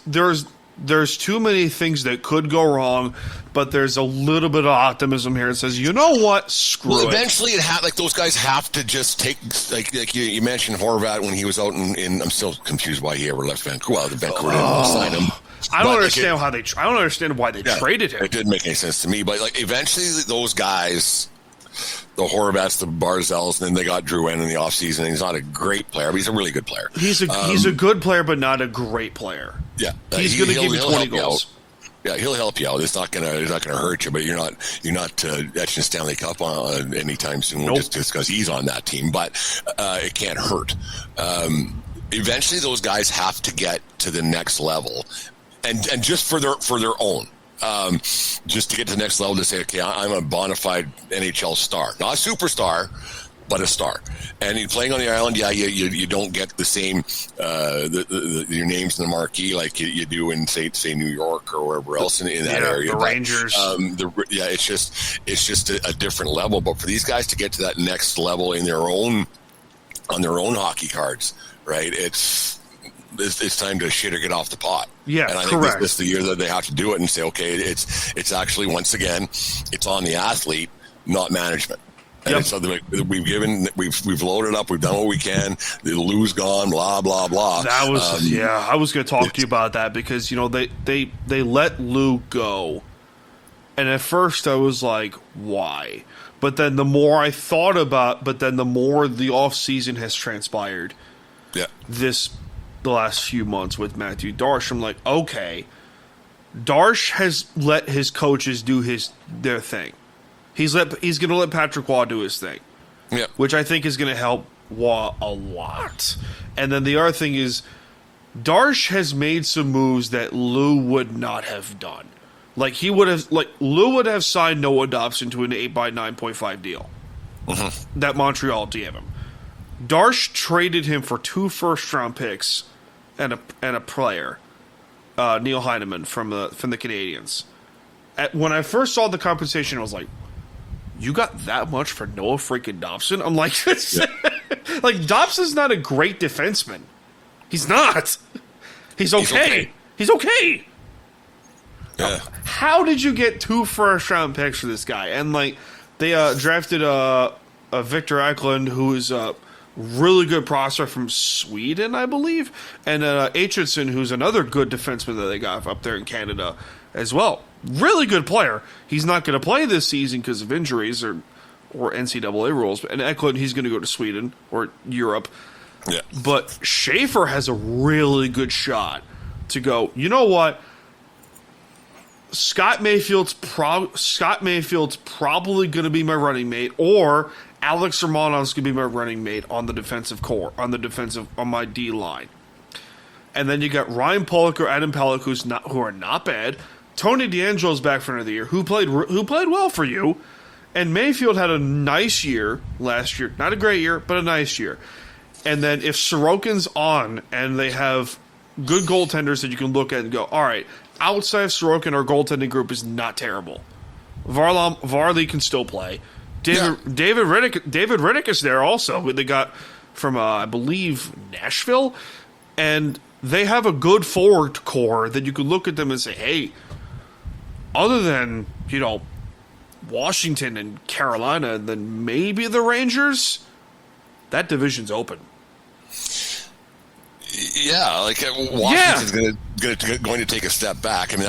there's too many things that could go wrong, but there's a little bit of optimism here. It says, you know what? Screw it. Eventually, those guys have to just take, like you mentioned Horvat when he was out in I'm still confused why he ever left Vancouver. Well, the Vancouver didn't sign him. I don't understand why they traded him. It didn't make any sense to me, but eventually those guys, the Horvats, the Barzals, and then they got Drew in the offseason. He's not a great player, but he's a really good player. He's a good player, but not a great player. Yeah, he's going to give you 20 goals. Yeah, he'll help you out. It's not gonna hurt you, but you're not etching Stanley Cup anytime soon. Nope. Just because he's on that team, but it can't hurt. Eventually, those guys have to get to the next level, and just for their own. Just to get to the next level to say, okay, I'm a bona fide NHL star, not a superstar, but a star. And you're playing on the island, you don't get the same your names in the marquee like you do in say New York or wherever else in that area. The Rangers. It's just a different level. But for these guys to get to that next level on their own hockey cards, right? It's time to shit or get off the pot. Yeah, and I think this is the year that they have to do it and say, okay, it's actually, once again, it's on the athlete, not management. And it's something we've loaded up, we've done what we can. The Lou's gone, blah blah blah. That was I was going to talk to you about that because they let Lou go, and at first I was like, why? But then the more I thought the more the off season has transpired. Yeah. The last few months with Matthew Darche, I'm like, okay, Darche has let his coaches do their thing. He's going to let Patrick Waugh do his thing, which I think is going to help Waugh a lot. And then the other thing is, Darche has made some moves that Lou would not have done. Lou would have signed Noah Dobson to an 8x9.5 deal that Montreal gave him. Darche traded him for 2 first-round picks and a player, Neil Heineman from the Canadiens. When I first saw the compensation, I was like, you got that much for Noah freaking Dobson? I'm like, Dobson's not a great defenseman. He's not. He's okay. He's okay. Yeah. How did you get 2 first-round picks for this guy? And they drafted Victor Eklund, who is really good prospect from Sweden, I believe, and Aitchison, who's another good defenseman that they got up there in Canada as well. Really good player. He's not going to play this season because of injuries or NCAA rules. And Eklund, he's going to go to Sweden or Europe. Yeah. But Schaefer has a really good shot to go, you know what? Scott Mayfield's probably going to be my running mate, or Alex Romanov's going to be my running mate on the defensive core, on my D line. And then you got Ryan Pollock or Adam Pellick, who are not bad. Tony DeAngelo's back for another year, who played well for you. And Mayfield had a nice year last year. Not a great year, but a nice year. And then if Sorokin's on and they have good goaltenders that you can look at and go, all right, outside of Sorokin, our goaltending group is not terrible. Varley can still play. David Riddick is there also, who they got from, I believe, Nashville. And they have a good forward core that you could look at them and say, hey, other than, Washington and Carolina, and then maybe the Rangers, that division's open. Yeah, Washington's going to take a step back. I mean,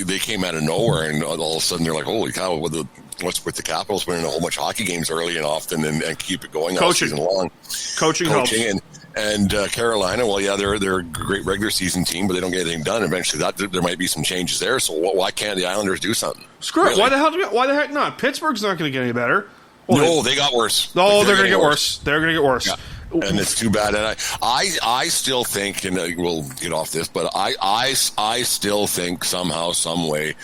they came out of nowhere, and all of a sudden they're like, holy cow, what's with the Capitals winning a whole bunch of hockey games early and often and keep it going all season long. Coaching helps. And Carolina, well, yeah, they're a great regular season team, but they don't get anything done. Eventually, there might be some changes there. So why can't the Islanders do something? Screw it. Why the heck not? Pittsburgh's not going to get any better. Well, no, they got worse. No, they're going to get worse. They're going to get worse. Yeah. And it's too bad. And I still think, and we'll get off this, but I still think somehow, some way,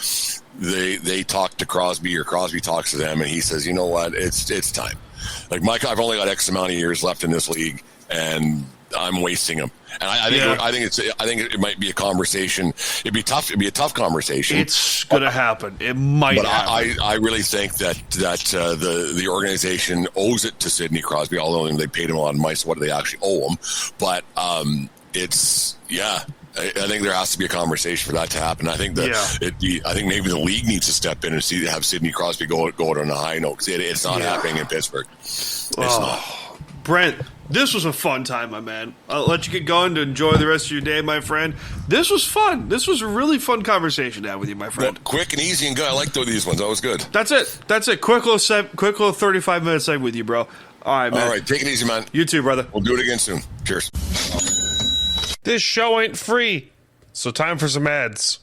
they talk to Crosby or Crosby talks to them, and he says, you know what, it's time. Like, Mike, I've only got X amount of years left in this league, and I'm wasting them. And I think it might be a conversation. It'd be tough. It'd be a tough conversation. It's going to happen. It might happen. I really think that the organization owes it to Sidney Crosby, although they paid him a lot of money, so what do they actually owe him? But I think there has to be a conversation for that to happen. I think I think maybe the league needs to step in and have Sidney Crosby go on a high note, because it's not happening in Pittsburgh. It's not. Brent, this was a fun time, my man. I'll let you get going to enjoy the rest of your day, my friend. This was fun. This was a really fun conversation to have with you, my friend. Well, quick and easy and good. I like these ones. That was good. That's it. Quick little 35-minute segment with you, bro. All right, man. All right, take it easy, man. You too, brother. We'll do it again soon. Cheers. This show ain't free, so time for some ads.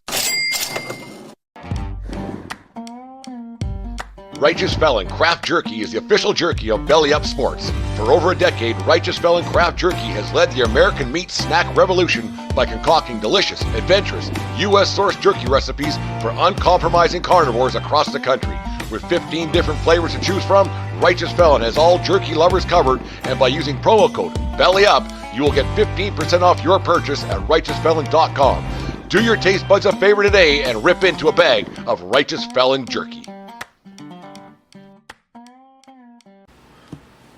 Righteous Felon Craft Jerky is the official jerky of Belly Up Sports. For over a decade, Righteous Felon Craft Jerky has led the American meat snack revolution by concocting delicious, adventurous, U.S.-sourced jerky recipes for uncompromising carnivores across the country. With 15 different flavors to choose from, Righteous Felon has all jerky lovers covered, and by using promo code BELLYUP, you will get 15% off your purchase at RighteousFelon.com. Do your taste buds a favor today and rip into a bag of Righteous Felon jerky.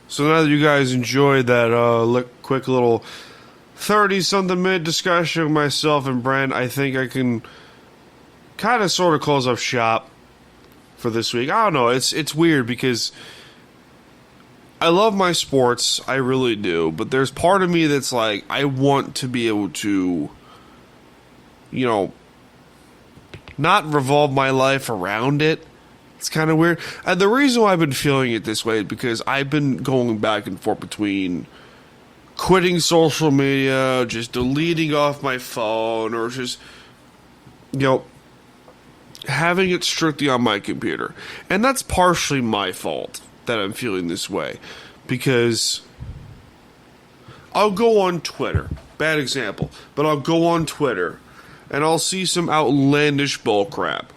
So now that you guys enjoyed that quick little 30-something minute discussion with myself and Brent, I think I can kind of sort of close up shop for this week. I don't know. It's weird because I love my sports. I really do. But there's part of me that's like, I want to be able to, not revolve my life around it. It's kind of weird. And the reason why I've been feeling it this way is because I've been going back and forth between quitting social media, just deleting off my phone, or just, having it strictly on my computer. And that's partially my fault that I'm feeling this way. Because I'll go on Twitter. Bad example. But I'll go on Twitter and I'll see some outlandish bullcrap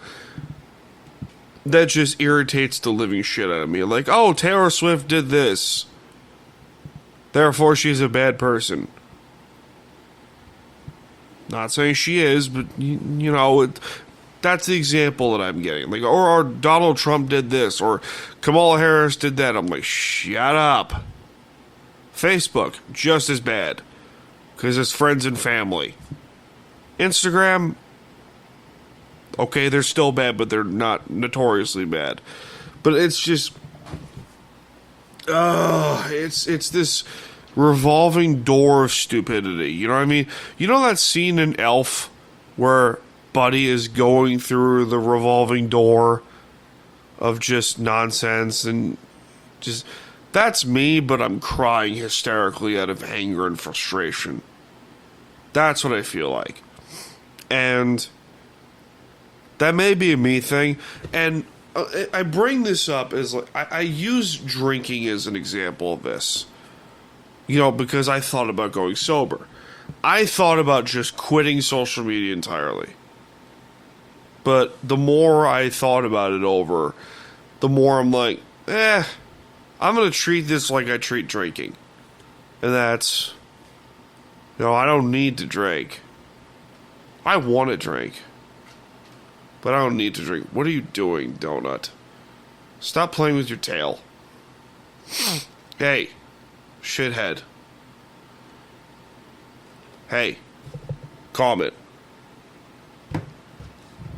that just irritates the living shit out of me. Like, oh, Taylor Swift did this, therefore she's a bad person. Not saying she is, but, that's the example that I'm getting. Like, or Donald Trump did this, or Kamala Harris did that. I'm like, shut up. Facebook, just as bad, because it's friends and family. Instagram, okay, they're still bad, but they're not notoriously bad. But it's just, It's this revolving door of stupidity. You know what I mean? You know that scene in Elf where Buddy is going through the revolving door of just nonsense and just... That's me, but I'm crying hysterically out of anger and frustration. That's what I feel like. And that may be a me thing. And I bring this up as like, I use drinking as an example of this. You know, because I thought about going sober. I thought about just quitting social media entirely. But the more I thought about it over, the more I'm like, I'm going to treat this like I treat drinking. And that's, you know, I don't need to drink. I want to drink. But I don't need to drink. What are you doing, Donut? Stop playing with your tail. Hey, shithead. Hey, calm it.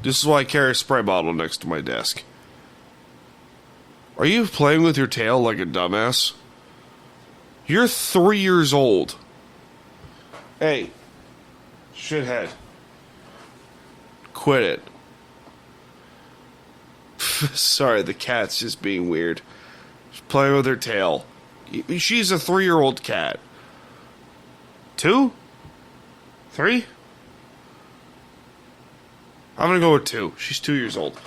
This is why I carry a spray bottle next to my desk. Are you playing with your tail like a dumbass? You're 3 years old. Hey, shithead. Quit it. Sorry, the cat's just being weird. She's playing with her tail. She's a 3-year-old cat. 2? 3? I'm gonna go with 2. She's 2 years old.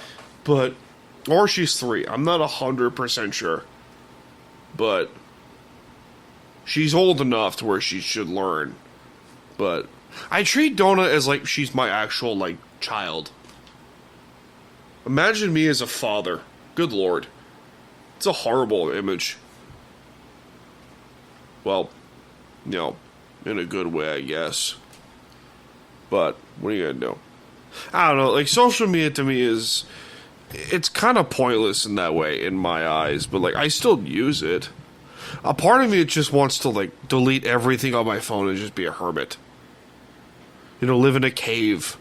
But... Or she's 3. I'm not 100% sure. But she's old enough to where she should learn. But I treat Donut as like she's my actual like child. Imagine me as a father. Good Lord. It's a horrible image. Well, you know, in a good way, I guess. But what are you gonna do? I don't know. Like, social media to me is... It's kind of pointless in that way, in my eyes, but, like, I still use it. A part of me just wants to, like, delete everything on my phone and just be a hermit. You know, live in a cave.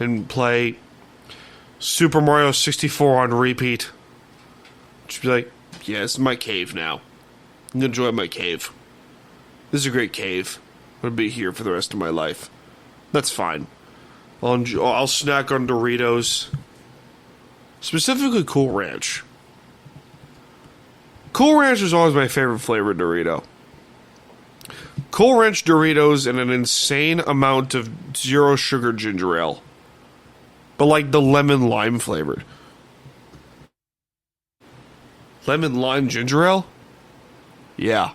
And play Super Mario 64 on repeat. Just be like, yeah, this is my cave now. I'm gonna enjoy my cave. This is a great cave. I'm gonna be here for the rest of my life. That's fine. I'll snack on Doritos. Specifically Cool Ranch. Cool Ranch is always my favorite flavor Dorito. Cool Ranch Doritos and an insane amount of zero sugar ginger ale. But like the lemon lime flavored. Lemon lime ginger ale? Yeah.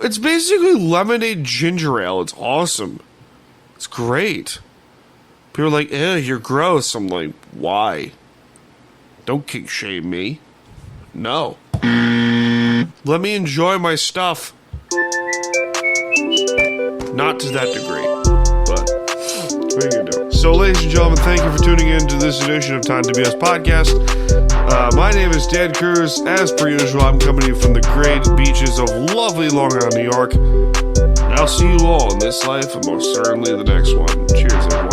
It's basically lemonade ginger ale. It's awesome. It's great. People are like, you're gross. I'm like, why? Don't kink shame me. No. Let me enjoy my stuff. Not to that degree. But, what are you going to do? So, ladies and gentlemen, thank you for tuning in to this edition of Time to BS Podcast. My name is Dan Cruz. As per usual, I'm coming to you from the great beaches of lovely Long Island, New York. And I'll see you all in this life and most certainly the next one. Cheers, everyone.